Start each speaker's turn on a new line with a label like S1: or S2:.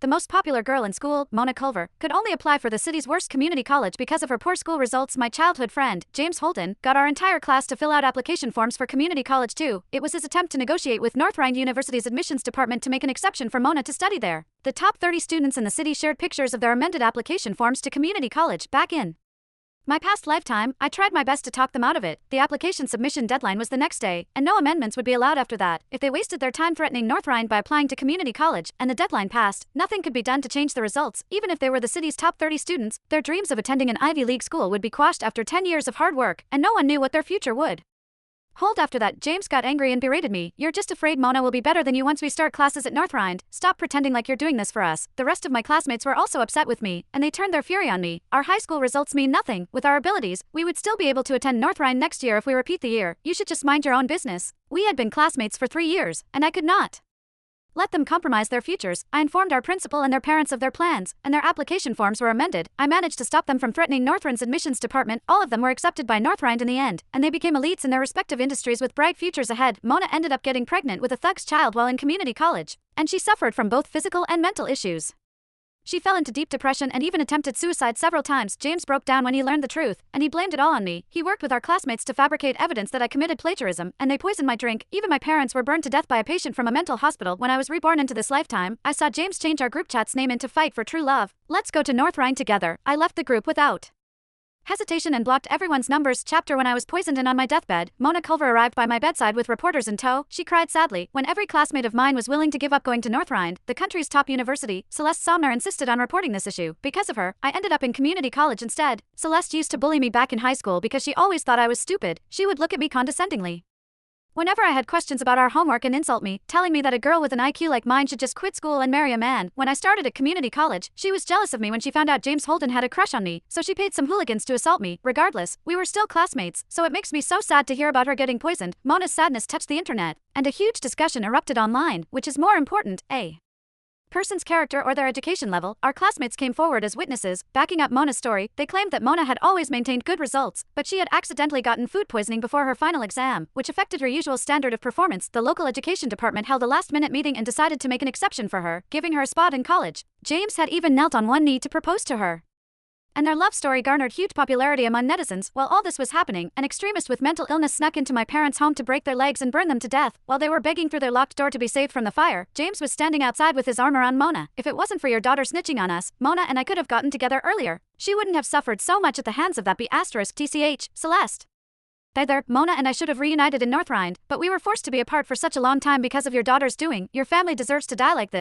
S1: the most popular girl in school, Mona Culver, could only apply for the city's worst community college because of her poor school results. My childhood friend, James Holden, got our entire class to fill out application forms for community college too. It was his attempt to negotiate with North Rhine University's admissions department to make an exception for Mona to study there. The top 30 students in the city shared pictures of their amended application forms to community college back in my past lifetime. I tried my best to talk them out of it. The application submission deadline was the next day, and no amendments would be allowed after that. If they wasted their time threatening North Rhine by applying to community college, and the deadline passed, nothing could be done to change the results. Even if they were the city's top 30 students, their dreams of attending an Ivy League school would be quashed after 10 years of hard work, and no one knew what their future would hold. After that, James got angry and berated me. "You're just afraid Mona will be better than you once we start classes at North Rhine. Stop pretending like you're doing this for us." The rest of my classmates were also upset with me, and they turned their fury on me. "Our high school results mean nothing. With our abilities, we would still be able to attend North Rhine next year if we repeat the year. You should just mind your own business." We had been classmates for 3 years, and I could not let them compromise their futures. I informed our principal and their parents of their plans, and their application forms were amended. I managed to stop them from threatening North Rhine's admissions department. All of them were accepted by North Rhine in the end, and they became elites in their respective industries with bright futures ahead. Mona ended up getting pregnant with a thug's child while in community college, and she suffered from both physical and mental issues. She fell into deep depression and even attempted suicide several times. James broke down when he learned the truth, and he blamed it all on me. He worked with our classmates to fabricate evidence that I committed plagiarism, and they poisoned my drink. Even my parents were burned to death by a patient from a mental hospital. When I was reborn into this lifetime, I saw James change our group chat's name into Fight for True Love. Let's go to North Rhine together. I left the group without hesitation and blocked everyone's numbers. Chapter: When I was poisoned and on my deathbed, Mona Culver arrived by my bedside with reporters in tow. She cried sadly. When every classmate of mine was willing to give up going to North Rhine, the country's top university, Celeste Somner insisted on reporting this issue. Because of her, I ended up in community college instead. Celeste used to bully me back in high school because she always thought I was stupid. She would look at me condescendingly whenever I had questions about our homework and insult me, telling me that a girl with an IQ like mine should just quit school and marry a man. When I started at community college, she was jealous of me when she found out James Holden had a crush on me, so she paid some hooligans to assault me. Regardless, we were still classmates, so it makes me so sad to hear about her getting poisoned. Mona's sadness touched the internet, and a huge discussion erupted online. Which is more important, a person's character or their education level? Our classmates came forward as witnesses, backing up Mona's story. They claimed that Mona had always maintained good results, but she had accidentally gotten food poisoning before her final exam, which affected her usual standard of performance. The local education department held a last-minute meeting and decided to make an exception for her, giving her a spot in college. James had even knelt on one knee to propose to her, and their love story garnered huge popularity among netizens. While all this was happening, an extremist with mental illness snuck into my parents' home to break their legs and burn them to death. While they were begging through their locked door to be saved from the fire, James was standing outside with his arm around Mona. "If it wasn't for your daughter snitching on us, Mona and I could have gotten together earlier. She wouldn't have suffered so much at the hands of that B***TCH, Celeste. Either Mona and I should have reunited in North Rhine, but we were forced to be apart for such a long time because of your daughter's doing. Your family deserves to die like this."